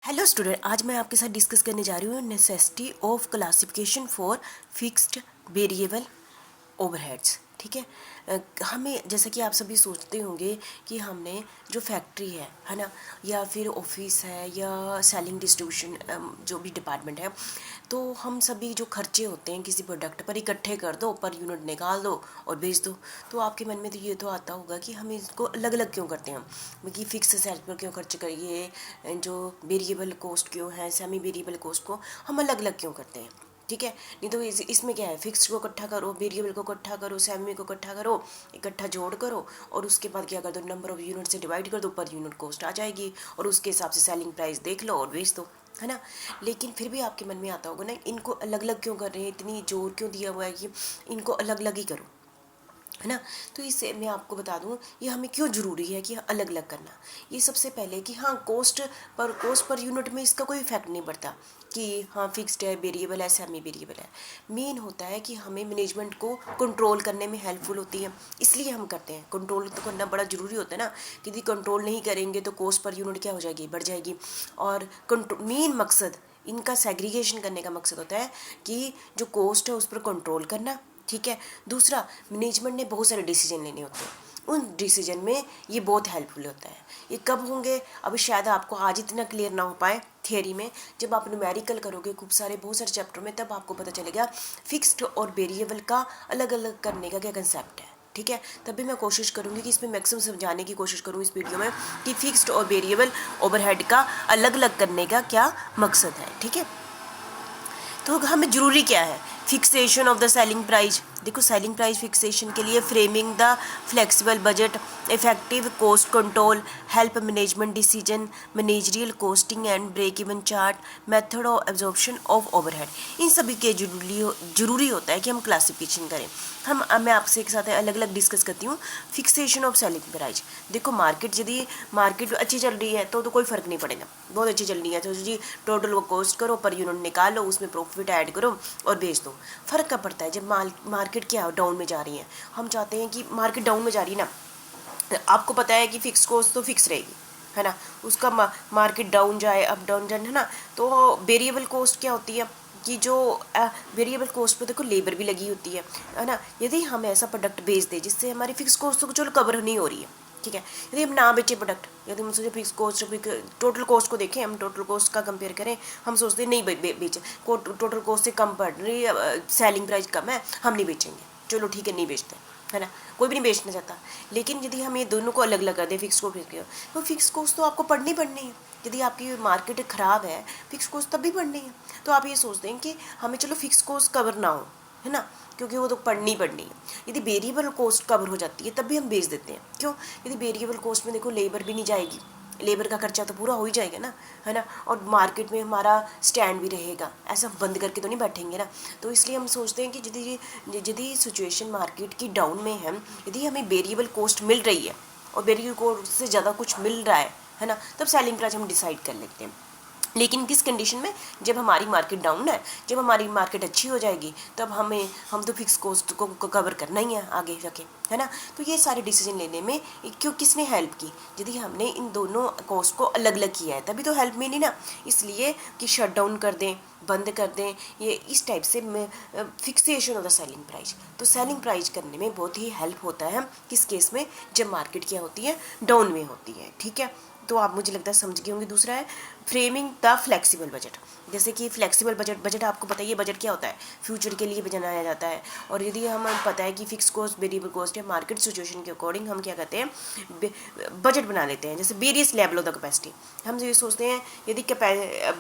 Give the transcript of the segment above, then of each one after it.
Hello student, आज मैं आपके साथ डिस्कस करने जा रही हूँ necessity of classification for fixed variable overheads. ठीक है। हमें जैसा कि आप सभी सोचते होंगे कि हमने जो फैक्ट्री है ना, या फिर ऑफिस है या सेलिंग डिस्ट्रीब्यूशन जो भी डिपार्टमेंट है, तो हम सभी जो खर्चे होते हैं किसी प्रोडक्ट पर इकट्ठे कर दो, पर यूनिट निकाल दो और बेच दो। तो आपके मन में तो ये तो आता होगा कि हम इसको अलग अलग क्यों करते हैं, कि फिक्स सेल पर क्यों खर्च करिए, जो वेरिएबल कॉस्ट क्यों है, सेमी वेरिएबल कॉस्ट को हम अलग अलग क्यों करते हैं। ठीक है। नहीं तो इसमें क्या है, फिक्स को इकट्ठा करो, वेरिएबल को इकट्ठा करो, सेमी को इकट्ठा करो, इकट्ठा जोड़ करो और उसके बाद क्या कर दो, नंबर ऑफ यूनिट से डिवाइड कर दो, पर यूनिट कॉस्ट आ जाएगी और उसके हिसाब से सेलिंग प्राइस देख लो और बेच दो, है ना। लेकिन फिर भी आपके मन में आता होगा ना, इनको अलग अलग क्यों कर रहे हैं, इतनी जोर क्यों दिया हुआ है कि इनको अलग अलग ही करो, है ना। तो इससे मैं आपको बता दूं ये हमें क्यों ज़रूरी है कि अलग अलग करना। ये सबसे पहले कि हाँ, कॉस्ट पर यूनिट में इसका कोई इफेक्ट नहीं पड़ता कि हाँ फिक्स्ड है, वेरिएबल है, सेमी वेरिएबल है। मेन होता है कि हमें मैनेजमेंट को कंट्रोल करने में हेल्पफुल होती है, इसलिए हम करते हैं। कंट्रोल तो करना बड़ा ज़रूरी होता है ना, कि यदि कंट्रोल नहीं करेंगे तो कॉस्ट पर यूनिट क्या हो जाएगी, बढ़ जाएगी। और मेन मकसद इनका सेग्रीगेशन करने का मकसद होता है कि जो कॉस्ट है उस पर कंट्रोल करना। ठीक है। दूसरा, मैनेजमेंट ने बहुत सारे डिसीजन लेने होते हैं, उन डिसीजन में ये बहुत हेल्पफुल होता है। ये कब होंगे, अभी शायद आपको आज इतना क्लियर ना हो पाए थियरी में, जब आप न्यूमेरिकल करोगे खूब सारे बहुत सारे चैप्टर में, तब आपको पता चलेगा फिक्स्ड और वेरिएबल का अलग अलग करने का क्या कंसेप्ट है। ठीक है। तभी मैं कोशिश करूंगी कि इसमें मैक्सिमम समझाने की कोशिश करूँ इस वीडियो में कि फिक्स्ड और वेरिएबल ओवरहेड का अलग अलग करने का क्या मकसद है। ठीक है। तो हमें ज़रूरी क्या है, fixation of the selling price. देखो, सेलिंग प्राइस फिक्सेशन के लिए framing the flexible budget, effective cost control, help management decision, managerial costing and break even chart, method of absorption of overhead, इन सभी के जरूरी होता है कि हम क्लासिफिकेशन करें। मैं आपसे एक साथ अलग अलग डिस्कस करती हूँ। Fixation of selling price. देखो, यदि मार्केट अच्छी चल रही है तो कोई फ़र्क नहीं पड़ेगा, बहुत अच्छी चल रही है तो जी टोटल वो कॉस्ट करो, पर यूनिट निकालो, उसमें प्रॉफिट ऐड करो और बेच दो। फ़र्क कब पड़ता है, जब मार्केट क्या डाउन में जा रही है। हम चाहते हैं कि मार्केट डाउन में जा रही है ना, आपको पता है कि फिक्स कॉस्ट तो फिक्स रहेगी, है ना। उसका मार्केट डाउन जाए, अप डाउन जाए, है ना। तो वेरिएबल कॉस्ट क्या होती है कि जो वेरिएबल कॉस्ट पे देखो लेबर भी लगी होती है ना। यदि हम ऐसा प्रोडक्ट बेच दें जिससे हमारी फिक्स कॉस्ट तो चलो कवर नहीं हो रही है, ठीक है, यदि हम ना बेचे प्रोडक्ट, यदि हम सोचे फिक्स कॉस्ट टोटल कॉस्ट को देखें, हम टोटल कॉस्ट का कंपेयर करें, हम सोचते हैं नहीं बेचे, टोटल कॉस्ट से कम पड़ रही है, सेलिंग प्राइस कम है, हम नहीं बेचेंगे, चलो ठीक है नहीं बेचते, है ना। कोई भी नहीं बेचना चाहता। लेकिन यदि हम ये दोनों को अलग अलग कर दें, फिक्स को फिक्स, तो फिक्स कॉस्ट तो आपको पढ़नी पड़नी है। यदि आपकी मार्केट ख़राब है, फिक्स कॉस्ट तब भी पढ़नी है। तो आप ये सोचते हैं कि हमें चलो फिक्स कॉस्ट कवर ना हो, है ना, क्योंकि वो तो पढ़नी पड़नी है। यदि वेरिएबल कॉस्ट कवर हो जाती है तब भी हम बेच देते हैं। क्यों? यदि वेरिएबल कॉस्ट में देखो लेबर भी नहीं जाएगी, लेबर का खर्चा तो पूरा हो ही जाएगा ना, है ना। और मार्केट में हमारा स्टैंड भी रहेगा, ऐसा बंद करके तो नहीं बैठेंगे ना। तो इसलिए हम सोचते हैं कि यदि सिचुएशन मार्केट की डाउन में है, यदि हमें वेरिएबल कॉस्ट मिल रही है और वेरिएबल कॉस्ट से ज़्यादा कुछ मिल रहा है ना, तब सेलिंग प्राइस हम डिसाइड कर लेते हैं। लेकिन किस कंडीशन में, जब हमारी मार्केट डाउन है, जब हमारी मार्केट अच्छी हो जाएगी, तब हम तो फिक्स कॉस्ट को कवर करना ही है आगे जाके, है ना। तो ये सारे डिसीजन लेने में क्यों किसने हेल्प की, यदि हमने इन दोनों कॉस्ट को अलग अलग किया है तभी तो हेल्प मिली ना। इसलिए कि शट डाउन कर दें, बंद कर दें, ये इस टाइप से fixation of the selling price. तो सेलिंग प्राइस करने में बहुत ही हेल्प होता है किस केस में, जब मार्केट क्या होती है, डाउन में होती है। ठीक है। तो आप मुझे लगता है समझ गए होंगे। दूसरा है फ्रेमिंग द फ्लेक्सिबल बजट। जैसे कि फ्लेक्सिबल बजट आपको पता ही है, बजट क्या होता है, फ्यूचर के लिए बनाया जाता है। और यदि हमें पता है कि फिक्स कॉस्ट वेरिएबल कॉस्ट है, मार्केट सिचुएशन के अकॉर्डिंग हम क्या करते हैं, बजट बना लेते हैं। जैसे various level of the capacity, हम ये सोचते हैं यदि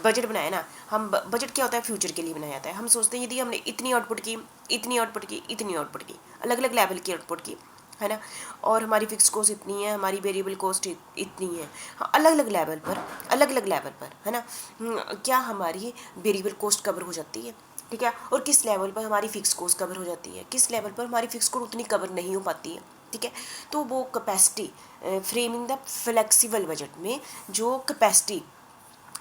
बजट बनाया ना, हम बजट क्या होता है, फ्यूचर के लिए बनाया जाता है। हम सोचते हैं यदि हमने इतनी आउटपुट की, इतनी आउटपुट की, इतनी आउटपुट की, अलग अलग लेवल की आउटपुट की, है ना, और हमारी फिक्स कॉस्ट इतनी है, हमारी वेरिएबल कॉस्ट इतनी है, हाँ, अलग अलग लेवल पर, अलग अलग लेवल पर, है ना, क्या हमारी वेरिएबल कॉस्ट कवर हो जाती है, ठीक है, और किस लेवल पर हमारी फिक्स कॉस्ट कवर हो जाती है, किस लेवल पर हमारी फिक्स कॉस्ट उतनी कवर नहीं हो पाती है, ठीक है। तो वो capacity, framing the flexible budget में जो कैपेसिटी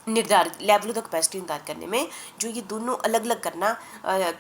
निर्धारित लेवल ऑफ कैपेसिटी निर्धारित करने में जो ये दोनों अलग अलग करना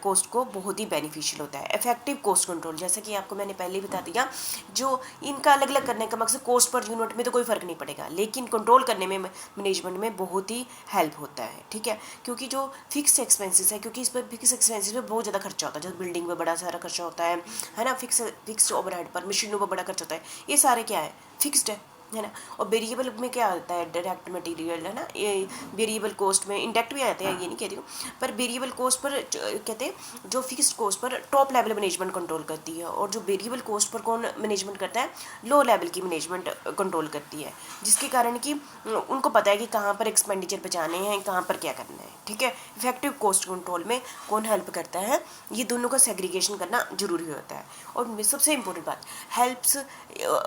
कोस्ट को बहुत ही बेनिफिशियल होता है। इफेक्टिव कोस्ट कंट्रोल, जैसे कि आपको मैंने पहले ही बता दिया, जो इनका अलग अलग करने का मकसद कोस्ट पर यूनिट में तो कोई फर्क नहीं पड़ेगा, लेकिन कंट्रोल करने में मैनेजमेंट में बहुत ही हेल्प होता है। ठीक है, क्योंकि जो फिक्स एक्सपेंसेस है, क्योंकि इस पर फिक्स एक्सपेंसेस में बहुत ज़्यादा खर्चा होता है, जैसे बिल्डिंग में बड़ा सारा खर्चा होता है ना, फिक्स ओवरहेड पर, मशीनों पर बड़ा खर्चा होता है, ये सारे क्या है, फिक्स्ड है ना। और वेरिएबल में क्या होता है, डायरेक्ट मटेरियल है ना, ये वेरिएबल कॉस्ट में इंडेक्ट भी आते हैं, ये नहीं कह रही हूँ, पर वेरिएबल कॉस्ट पर कहते हैं जो fixed cost per top level management control करती है, और जो वेरिएबल कॉस्ट पर कौन मैनेजमेंट करता है, लो लेवल की मैनेजमेंट कंट्रोल करती है, जिसके कारण कि उनको पता है कि कहाँ पर एक्सपेंडिचर बचाने हैं, कहाँ पर क्या करना है। ठीक है, इफेक्टिव कॉस्ट कंट्रोल में कौन हेल्प करता है, ये दोनों का सेग्रीगेशन करना जरूरी होता है। और सबसे इंपॉर्टेंट बात, helps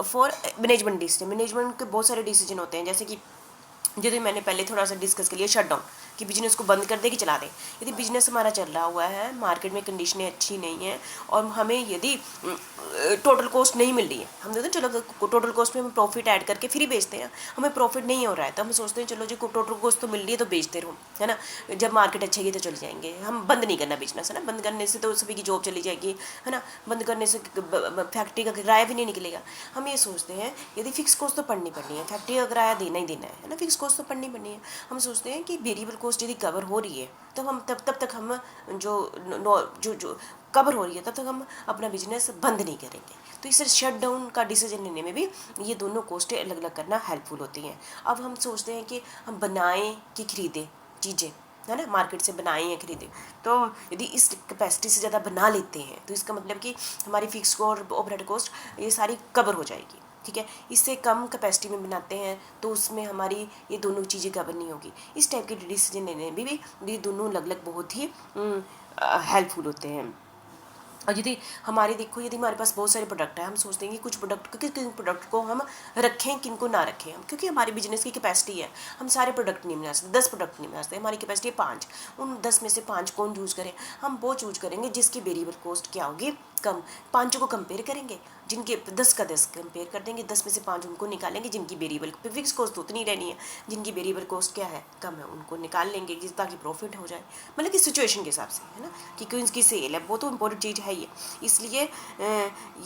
for management decision, management के बहुत सारे डिसीजन होते हैं, जैसे कि यदि मैंने पहले थोड़ा सा डिस्कस कर लिया शट डाउन, कि बिजनेस को बंद कर दे कि चला दे। यदि बिजनेस हमारा चल रहा हुआ है, मार्केट में कंडीशनें अच्छी नहीं है, और हमें यदि टोटल कॉस्ट नहीं मिल रही है, हम देखते हैं चलो टोटल कॉस्ट में हम प्रॉफिट ऐड करके फिर बेचते हैं, हमें प्रॉफिट नहीं हो रहा है, तो हम सोचते हैं चलो जी टोटल कॉस्ट तो मिल रही है तो बेचते रहो, है ना, जब मार्केट अच्छी है तो चले जाएंगे, हम बंद नहीं करना बिजनेस, है ना, बंद करने से तो सभी की जॉब चली जाएगी, है ना, बंद करने से फैक्ट्री का किराया भी नहीं निकलेगा। हम ये सोचते हैं यदि फिक्स कॉस्ट तो पड़नी है, फैक्ट्री का किराया देना ही देना है ना, फिक्स कॉस्ट तो पड़नी है। हम सोचते हैं कि वेरिएबल कॉस्ट यदि कवर हो रही है तो हम तब तक हम जो कवर हो रही है तब तक हम अपना बिजनेस बंद नहीं करेंगे। तो इस शट डाउन का डिसीजन लेने में भी ये दोनों कोस्टें अलग अलग करना हेल्पफुल होती हैं। अब हम सोचते हैं कि हम बनाएं कि खरीदें चीज़ें, है ना, मार्केट से बनाएं या खरीदें, तो यदि इस कैपेसिटी से ज़्यादा बना लेते हैं तो इसका मतलब कि हमारी फिक्स और ओवरहेड कॉस्ट ये सारी कवर हो जाएगी। ठीक है, इससे कम कैपेसिटी में बनाते हैं तो उसमें हमारी ये दोनों चीज़ें कवर नहीं होगी। इस टाइप के डिसीजन लेने में भी ये दोनों अलग अलग बहुत ही हेल्पफुल होते हैं। और यदि हमारे देखो, यदि हमारे पास बहुत सारे प्रोडक्ट हैं, हम सोचते हैं कि कुछ प्रोडक्ट किन प्रोडक्ट को हम रखें, किन को ना रखें, हम क्योंकि हमारे बिजनेस की कैपेसिटी है, हम सारे प्रोडक्ट नहीं बना सकते, 10 प्रोडक्ट नहीं बना सकते, हमारी कैपेसिटी है 5, उन 10 में से 5 कौन चूज़ करें, हम वो चूज करेंगे जिसकी वेरिएबल कॉस्ट क्या होगी, कम। 5 को कंपेयर करेंगे, जिनके 10 का 10 कंपेयर कर देंगे, 10 में से 5 उनको निकालेंगे जिनकी वेरिएबल फिक्स कॉस्ट तो उतनी रहनी है, जिनकी वेरिएबल कॉस्ट क्या है, कम है, उनको निकाल लेंगे ताकि प्रॉफिट हो जाए, मतलब कि सिचुएशन के हिसाब से, है ना, कि क्यों इसकी सेल है, वो तो इंपॉर्टेंट चीज़ है ही। इसलिए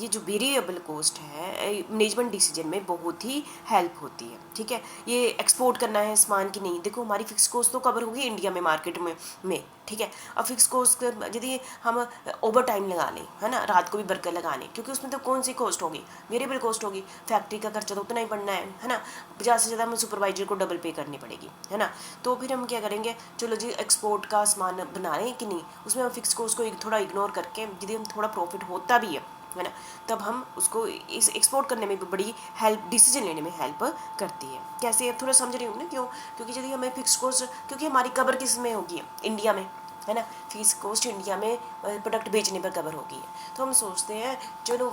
ये जो वेरिएबल कॉस्ट है मैनेजमेंट डिसीजन में बहुत ही हेल्प होती है। ठीक है, ये एक्सपोर्ट करना है सामान की नहीं, देखो हमारी फिक्स कॉस्ट तो कवर होगी इंडिया में मार्केट में ठीक है, और फिक्स कॉस्ट यदि हम ओवर टाइम लगा लें, है ना, रात को भी वर्कर लगा लें, क्योंकि उसमें तो कौन सी कॉस्ट होगी, वेरिएबल कॉस्ट होगी, फैक्ट्री का खर्चा तो उतना ही पड़ना है ना, 50 से ज़्यादा हमें सुपरवाइजर को डबल पे करनी पड़ेगी, है ना। तो फिर हम क्या करेंगे, चलो जी एक्सपोर्ट का सामान बना रहे हैं कि नहीं, उसमें हम फिक्स कॉस्ट को थोड़ा इग्नोर करके यदि हम थोड़ा प्रॉफिट होता भी है ना, तब हम उसको इस एक्सपोर्ट करने में भी बड़ी हेल्प, डिसीजन लेने में हेल्प करती है। कैसे, थोड़ा समझ रही हूँ ना, क्यों, क्योंकि यदि हमें फिक्स कॉस्ट, क्योंकि हमारी कवर किस में होगी, इंडिया में, है ना, फीस कॉस्ट इंडिया में प्रोडक्ट बेचने पर कवर होगी, तो हम सोचते हैं चलो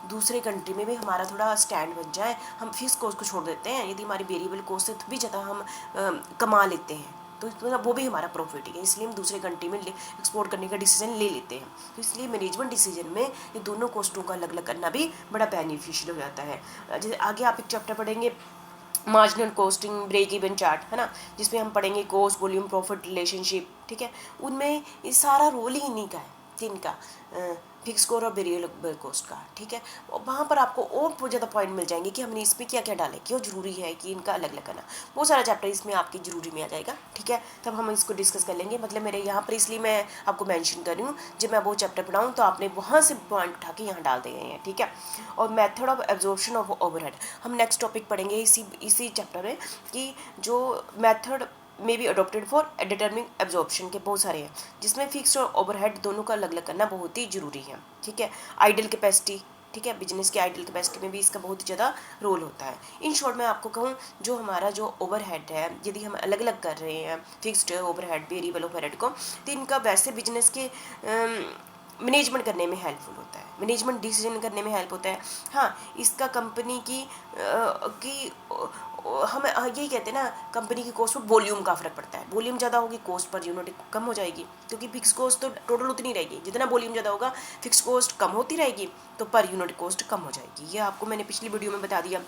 दूसरे कंट्री में भी हमारा थोड़ा स्टैंड बन जाए, हम फीस कॉस्ट को छोड़ देते हैं, यदि हमारी वेरिएबल कॉस्ट से भी ज़्यादा हम कमा लेते हैं तो मतलब वो भी हमारा प्रॉफिट है, इसलिए हम दूसरे कंट्री में एक्सपोर्ट करने का डिसीजन ले लेते हैं। तो इसलिए मैनेजमेंट डिसीजन में ये दोनों कॉस्टों का अलग अलग करना भी बड़ा बेनिफिशियल हो जाता है। जैसे आगे आप एक चैप्टर पढ़ेंगे marginal costing break even chart, है ना, जिसमें हम पढ़ेंगे कॉस्ट वॉल्यूम प्रॉफिट रिलेशनशिप। ठीक है, उनमें ये सारा रोल ही इन्हीं का है, तीन का, फिक्स कॉस्ट और वेरिएबल कॉस्ट का। ठीक है, वहाँ पर आपको और बहुत ज़्यादा पॉइंट मिल जाएंगे कि हमने इसमें क्या क्या डाला, क्यों जरूरी है कि इनका अलग अलग करना, बहुत सारा चैप्टर इसमें आपके जरूरी में आ जाएगा। ठीक है, तब हम इसको डिस्कस कर लेंगे, मतलब मेरे यहाँ पर इसलिए मैं आपको मेंशन कर रही हूँ, जब मैं वो चैप्टर पढ़ाऊँ तो आपने वहाँ से पॉइंट उठा के यहाँ डाल दिए हैं। ठीक है, और method of absorption of overhead हम नेक्स्ट टॉपिक पढ़ेंगे इसी चैप्टर में, कि जो मेथड में भी अडोप्टेड फॉर डिटरमिंग एब्जॉर्प्शन के बहुत सारे हैं, जिसमें फिक्स्ड और ओवरहेड दोनों का अलग अलग करना बहुत ही जरूरी है। ठीक है, आइडल कैपेसिटी, ठीक है, बिजनेस की आइडल कैपेसिटी में भी इसका बहुत ही ज़्यादा रोल होता है। इन शॉर्ट मैं आपको कहूँ, जो हमारा जो ओवरहेड है, यदि हम अलग अलग कर रहे हैं फिक्स्ड ओवरहेड वेरिएबल ओवरहेड को, तो इनका वैसे बिजनेस के मैनेजमेंट करने में हेल्पफुल होता है, मैनेजमेंट डिसीजन करने में हेल्प होता है। हाँ, इसका कंपनी की हम यही कहते हैं ना, कंपनी की कॉस्ट पर वॉल्यूम का फर्क पड़ता है, वॉल्यूम ज़्यादा होगी कॉस्ट पर यूनिट कम हो जाएगी, क्योंकि फिक्स कॉस्ट तो टोटल उतनी रहेगी, जितना वॉल्यूम ज़्यादा होगा फिक्स कॉस्ट कम होती रहेगी, तो पर यूनिट कॉस्ट कम हो जाएगी। ये आपको मैंने पिछली वीडियो में बता दिया।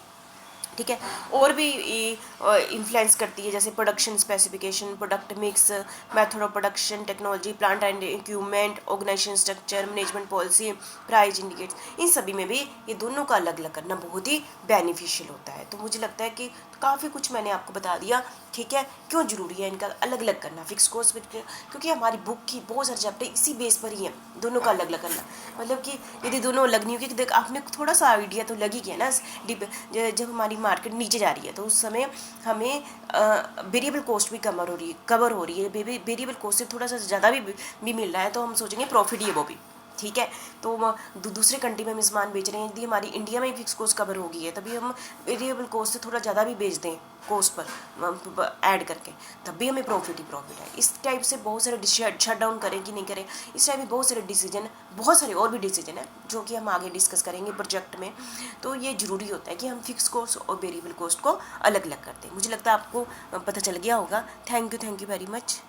ठीक है। और भी इन्फ्लुएंस करती है, जैसे production specification, product mix, method of production, technology, plant and equipment, organisation structure, management policy, price indicates, इन सभी में भी ये दोनों का अलग अलग करना बहुत ही बेनिफिशियल होता है। तो मुझे लगता है कि काफ़ी कुछ मैंने आपको बता दिया, ठीक है। क्यों ज़रूरी है इनका अलग अलग करना, फिक्स कॉस्ट, क्योंकि हमारी बुक की बहुत सारे चैप्टर इसी बेस पर ही है, दोनों का अलग अलग करना। मतलब कि यदि दोनों अलग नहीं होगी, देख आपने थोड़ा सा आइडिया तो लग ही गया ना। जब हमारी मार्केट नीचे जा रही है तो उस समय हमें वेरिएबल कॉस्ट भी कवर हो रही है। वेरिएबल कॉस्ट से थोड़ा सा ज़्यादा भी मिल रहा है, तो हम सोचेंगे प्रॉफिट ही है वो भी, ठीक है। तो दूसरे कंट्री में हम सामान बेच रहे हैं, यदि हमारी इंडिया में फिक्स कॉस्ट कवर हो गई है, तभी हम वेरिएबल कॉस्ट से थोड़ा ज़्यादा भी बेच दें कॉस्ट पर ऐड करके, तब भी हमें प्रॉफिट ही प्रॉफिट है। इस टाइप से बहुत सारे शट डाउन करें कि नहीं करें, इस टाइप में बहुत सारे डिसीजन, बहुत सारे और भी डिसीजन है जो कि हम आगे डिस्कस करेंगे प्रोजेक्ट में। तो ये ज़रूरी होता है कि हम फिक्स कॉस्ट और वेरिएबल कॉस्ट को अलग अलग करते हैं। मुझे लगता है आपको पता चल गया होगा। Thank you very much.